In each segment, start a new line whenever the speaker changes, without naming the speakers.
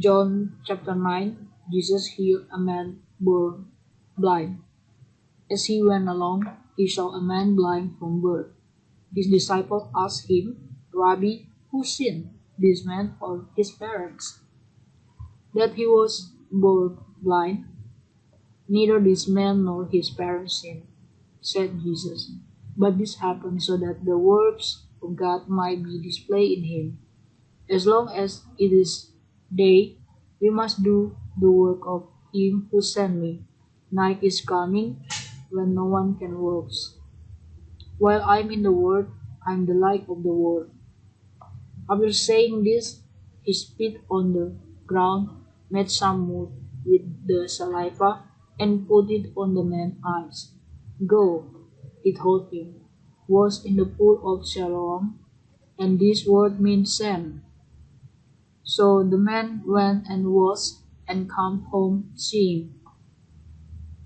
John chapter 9, Jesus healed a man born blind. As he went along, he saw a man blind from birth. His disciples asked him, Rabbi, who sinned, this man or his parents, that he was born blind? Neither this man nor his parents sinned, said Jesus. But this happened so that the works of God might be displayed in him. As long as it is day, we must do the work of him who sent me. Night is coming when no one can work. While I am in the world, I am the light of the world. After saying this, he spit on the ground, made some mud with the saliva, and put it on the man's eyes. Go, he told him, wash in the pool of Siloam, and this word means sent. So the man went and washed and came home seeing.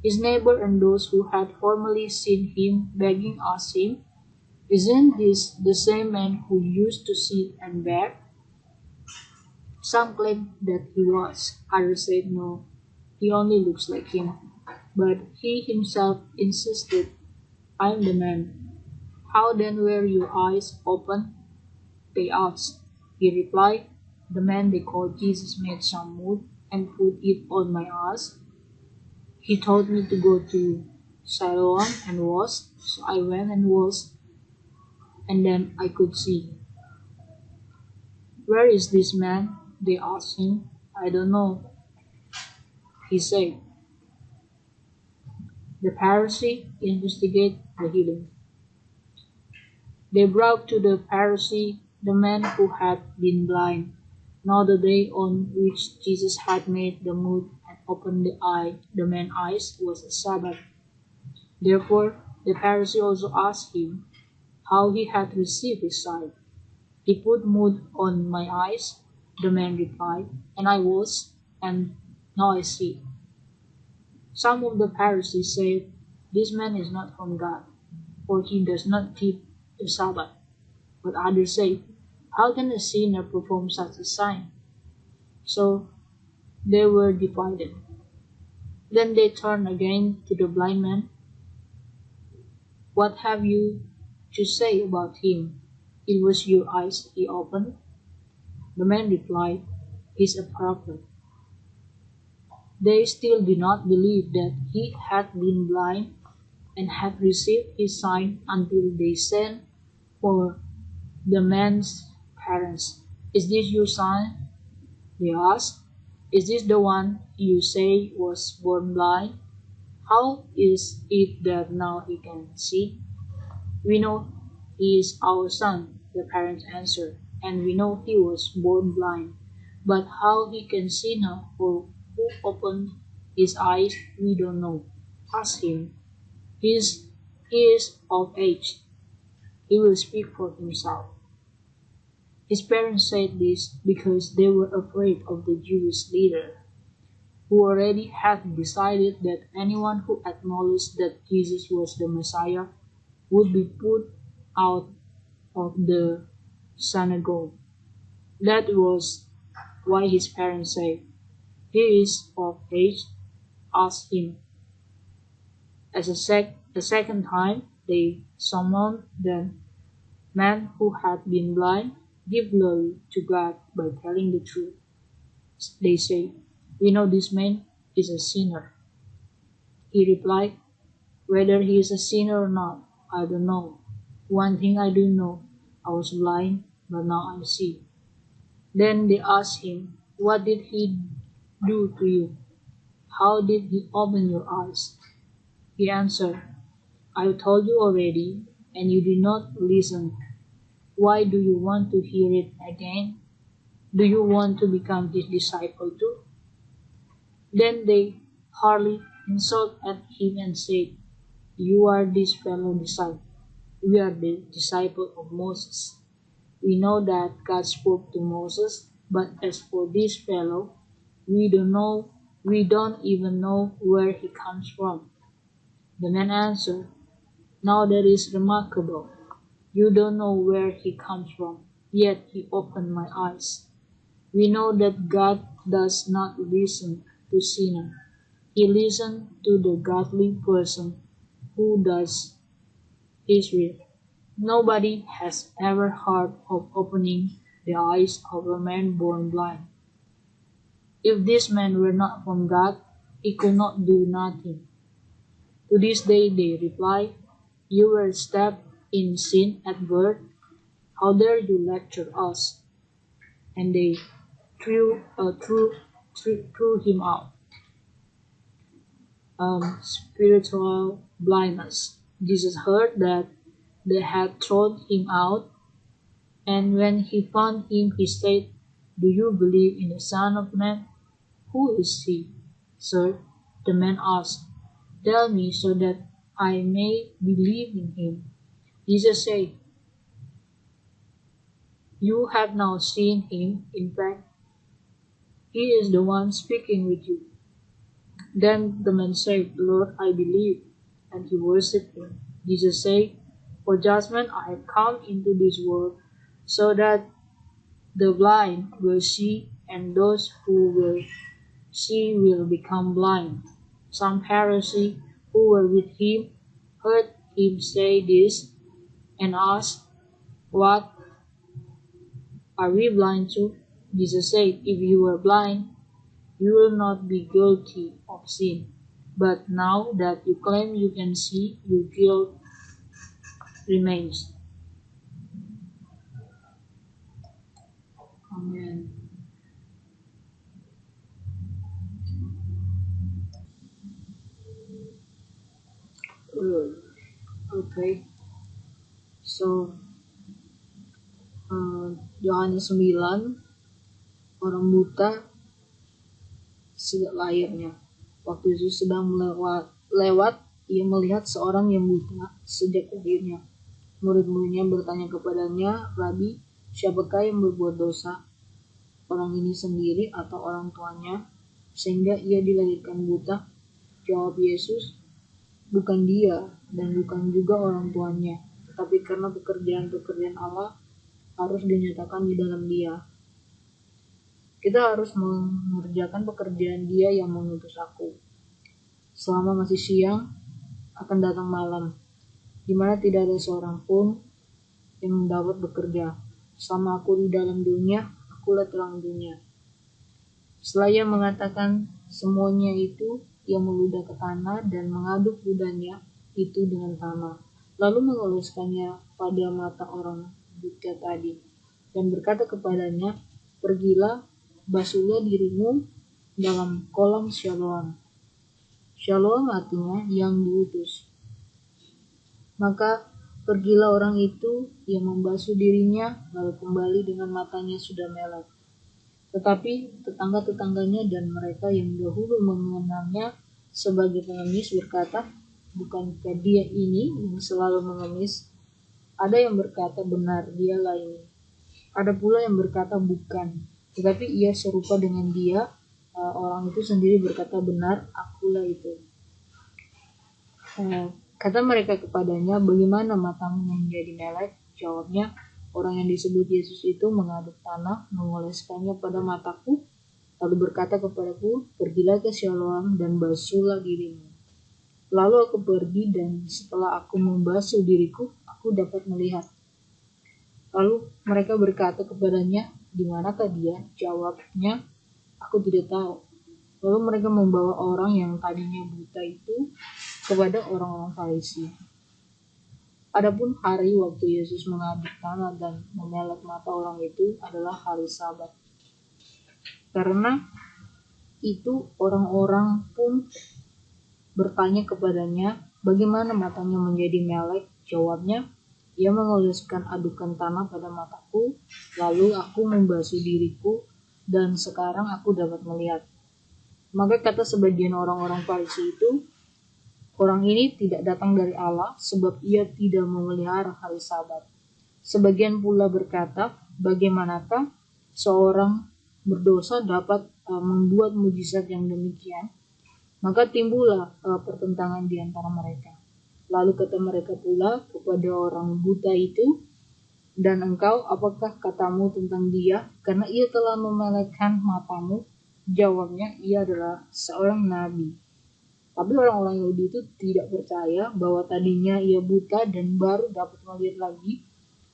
His neighbor and those who had formerly seen him begging asked him, Isn't this the same man who used to sit and beg? Some claimed that he was, others said no, he only looks like him. But he himself insisted, I am the man. How then were your eyes opened? They asked. He replied, The man they called Jesus made some mud and put it on my eyes. He told me to go to Siloam and wash, so I went and washed, and then I could see. Where is this man? They asked him. I don't know, he said. The Pharisee investigate the healing. They brought to the Pharisee the man who had been blind. Now the day on which Jesus had made the mud and opened the man's eyes was a Sabbath. Therefore the Pharisee also asked him how he had received his sight. He put mud on my eyes, the man replied, and I washed, and now I see. Some of the Pharisees said, This man is not from God, for he does not keep the Sabbath. But others said, How can a sinner perform such a sign? So they were divided. Then they turned again to the blind man. What have you to say about him? It was your eyes he opened. The man replied, He is a prophet. They still did not believe that he had been blind and had received his sight until they sent for the man's parents. Is this your son? They asked. Is this the one you say was born blind? How is it that now he can see? We know he is our son, the parents answered, and we know he was born blind. But how he can see now, or who opened his eyes, we don't know. Ask him. He is of age. He will speak for himself. His parents said this because they were afraid of the Jewish leader, who already had decided that anyone who acknowledged that Jesus was the Messiah would be put out of the synagogue. That was why his parents said, He is of age, ask him. A second time they summoned the man who had been blind. Give glory to God by telling the truth. They say, We know this man is a sinner. He replied, Whether he is a sinner or not, I don't know. One thing I do know, I was blind, but now I see. Then they asked him, What did he do to you? How did he open your eyes? He answered, I told you already, and you did not listen. Why do you want to hear it again? Do you want to become his disciple too? Then they hardly insulted at him and said, You are this fellow disciple. We are the disciple of Moses. We know that God spoke to Moses, but as for this fellow, we don't even know where he comes from. The man answered, Now that is remarkable. You don't know where he comes from, yet he opened my eyes. We know that God does not listen to sinners. He listens to the godly person who does His will. Nobody has ever heard of opening the eyes of a man born blind. If this man were not from God, he could not do nothing. To this day they reply, "You were steeped in sin at birth. How dare you lecture us?" And they threw him out. Spiritual blindness. Jesus heard that they had thrown him out, and when he found him, he said, "Do you believe in the Son of Man? Who is he?" "Sir," the man asked, "tell me so that I may believe in him." Jesus said, "You have now seen him. In fact, he is the one speaking with you." Then the man said, "Lord, I believe," and he worshipped him. Jesus said, "For judgment I have come into this world, so that the blind will see, and those who will see will become blind." Some Pharisees who were with him heard him say this and asked, "What, are we blind too?" Jesus said, "If you were blind, you will not be guilty of sin. But now that you claim you can see, your guilt remains." Amen. Uh, okay, so Yohanes 9, orang buta sejak lahirnya. Waktu Yesus sedang lewat, ia melihat seorang yang buta sejak lahirnya. Murid-muridnya bertanya kepadanya, "Rabi, siapakah yang berbuat dosa, orang ini sendiri atau orang tuanya, sehingga ia dilahirkan buta?" Jawab Yesus, "Bukan dia dan bukan juga orang tuanya, tetapi karena pekerjaan-pekerjaan Allah harus dinyatakan di dalam dia. Kita harus mengerjakan pekerjaan Dia yang mengutus aku. Selama masih siang, akan datang malam, di mana tidak ada seorang pun yang dapat bekerja. Selama aku di dalam dunia, akulah terang dunia." Setelah ia mengatakan semuanya itu, ia meludah ke tanah dan mengaduk ludahnya itu dengan tanah, lalu mengoleskannya pada mata orang buta tadi, dan berkata kepadanya, "Pergilah, basuhlah dirimu dalam kolam Siloam." Siloam artinya yang diutus. Maka pergilah orang itu, ia membasuh dirinya, lalu kembali dengan matanya sudah melek. Tetapi tetangga-tetangganya dan mereka yang dahulu mengenalnya sebagai pengemis berkata, "Bukankah dia ini yang selalu mengemis?" Ada yang berkata, "Benar, dialah ini." Ada pula yang berkata, "Bukan, tetapi ia serupa dengan dia." Orang itu sendiri berkata, "Benar, akulah itu." Kata mereka kepadanya, "Bagaimana matamu menjadi melek?" Jawabnya, "Orang yang disebut Yesus itu mengaduk tanah, mengoleskannya pada mataku, lalu berkata kepadaku, 'Pergilah ke Siloam dan basuhlah dirimu.' Lalu aku pergi, dan setelah aku membasuh diriku, aku dapat melihat." Lalu mereka berkata kepadanya, "Di manakah dia?" Jawabnya, "Aku tidak tahu." Lalu mereka membawa orang yang tadinya buta itu kepada orang-orang Farisi. Adapun hari waktu Yesus mengaduk tanah dan memelek mata orang itu adalah hari Sabat. Karena itu orang-orang pun bertanya kepadanya, "Bagaimana matanya menjadi melek?" Jawabnya, "Ia mengoleskan adukan tanah pada mataku, lalu aku membasuh diriku, dan sekarang aku dapat melihat." Maka kata sebagian orang-orang Farisi itu, "Orang ini tidak datang dari Allah, sebab ia tidak memelihara hari Sabat." Sebagian pula berkata, "Bagaimanakah seorang berdosa dapat membuat mujizat yang demikian?" Maka timbullah pertentangan di antara mereka. Lalu kata mereka pula kepada orang buta itu, Dan engkau, apakah katamu tentang dia? Karena ia telah memelekkan matamu. Jawabnya, ia adalah seorang nabi. Tapi orang-orang Yahudi itu tidak percaya bahwa tadinya ia buta dan baru dapat melihat lagi,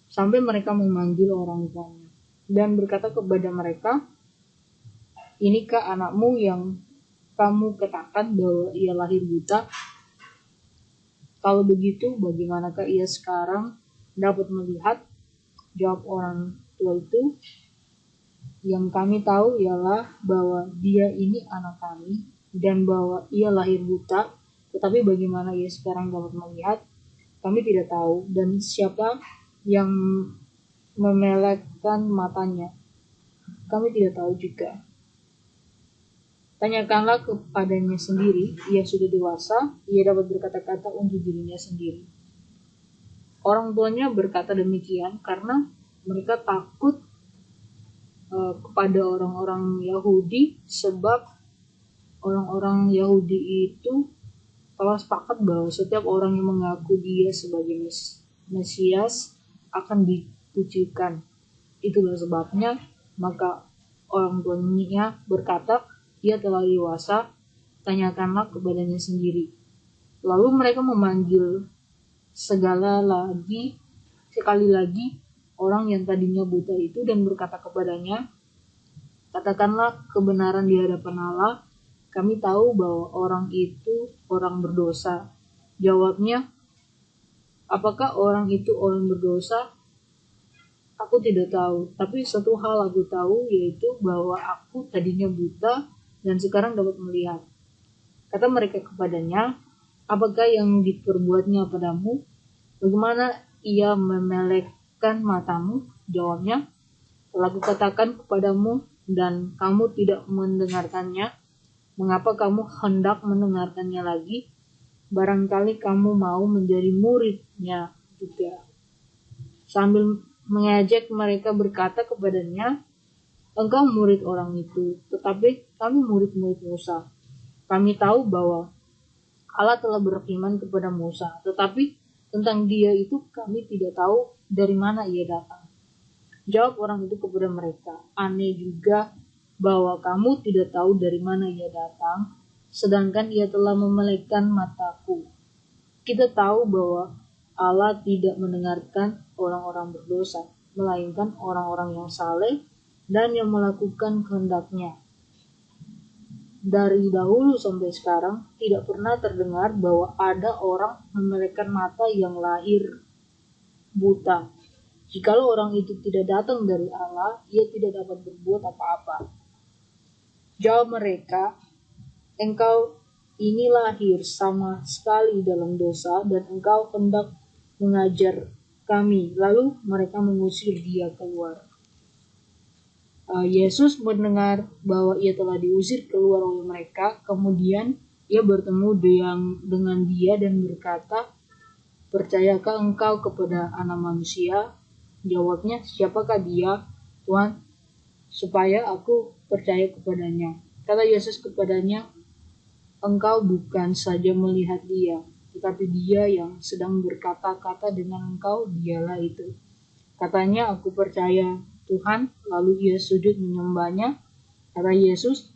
sampai mereka memanggil orang tuanya dan berkata kepada mereka, inikah anakmu yang kamu katakan bahwa ia lahir buta? Kalau begitu, bagaimanakah ia sekarang dapat melihat? Jawab orang tua itu, yang kami tahu ialah bahwa dia ini anak kami dan bahwa ia lahir buta, tetapi bagaimana ia sekarang dapat melihat, kami tidak tahu, dan siapa yang memelekkan matanya, kami tidak tahu juga. Tanyakanlah kepadanya sendiri, ia sudah dewasa, ia dapat berkata-kata untuk dirinya sendiri. Orang tuanya berkata demikian karena mereka takut kepada orang-orang Yahudi, sebab orang-orang Yahudi itu telah sepakat bahwa setiap orang yang mengaku dia sebagai Mesias akan dikucilkan. Itulah sebabnya maka orang tuanya berkata, ia telah dewasa, tanyakanlah kepadanya sendiri. Lalu mereka memanggil sekali lagi orang yang tadinya buta itu dan berkata kepadanya, katakanlah kebenaran di hadapan Allah, kami tahu bahwa orang itu orang berdosa. Jawabnya, apakah orang itu orang berdosa? Aku tidak tahu, tapi satu hal aku tahu, yaitu bahwa aku tadinya buta dan sekarang dapat melihat. Kata mereka kepadanya, apakah yang diperbuatnya padamu? Bagaimana ia memelekkan matamu? Jawabnya, telah kukatakan kepadamu dan kamu tidak mendengarkannya. Mengapa kamu hendak mendengarkannya lagi? Barangkali kamu mau menjadi muridnya juga. Sambil mengejek mereka berkata kepadanya, engkau murid orang itu, tetapi kami murid-murid Musa. Kami tahu bahwa Allah telah berfirman kepada Musa, tetapi tentang dia itu kami tidak tahu dari mana ia datang. Jawab orang itu kepada mereka, aneh juga bahwa kamu tidak tahu dari mana ia datang, sedangkan ia telah memelekkan mataku. Kita tahu bahwa Allah tidak mendengarkan orang-orang berdosa, melainkan orang-orang yang saleh dan yang melakukan kehendaknya. Dari dahulu sampai sekarang tidak pernah terdengar bahwa ada orang memelekkan mata yang lahir buta. Jikalau orang itu tidak datang dari Allah, ia tidak dapat berbuat apa-apa. Jawab mereka, engkau ini lahir sama sekali dalam dosa dan engkau hendak mengajar kami. Lalu mereka mengusir dia keluar. Yesus mendengar bahwa ia telah diusir keluar oleh mereka. Kemudian ia bertemu dengan dia dan berkata, percayakah engkau kepada Anak Manusia? Jawabnya, siapakah dia, Tuhan, supaya aku percaya kepadanya? Kata Yesus kepadanya, engkau bukan saja melihat dia, tetapi dia yang sedang berkata-kata dengan engkau, dialah itu. Katanya, aku percaya Tuhan, lalu ia sujud menyembahnya. Kata Yesus,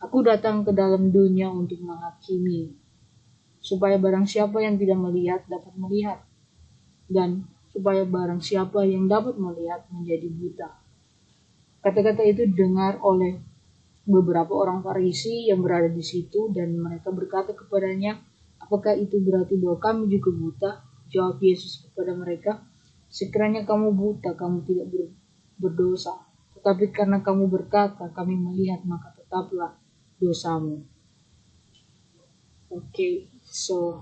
aku datang ke dalam dunia untuk menghakimi, supaya barang siapa yang tidak melihat dapat melihat, dan supaya barang siapa yang dapat melihat menjadi buta. Kata-kata itu didengar oleh beberapa orang Farisi yang berada di situ, dan mereka berkata kepadanya, apakah itu berarti bahwa kami juga buta? Jawab Yesus kepada mereka, sekiranya kamu buta, kamu tidak berdosa. Tetapi karena kamu berkata, kami melihat, maka tetaplah dosamu. Okay, so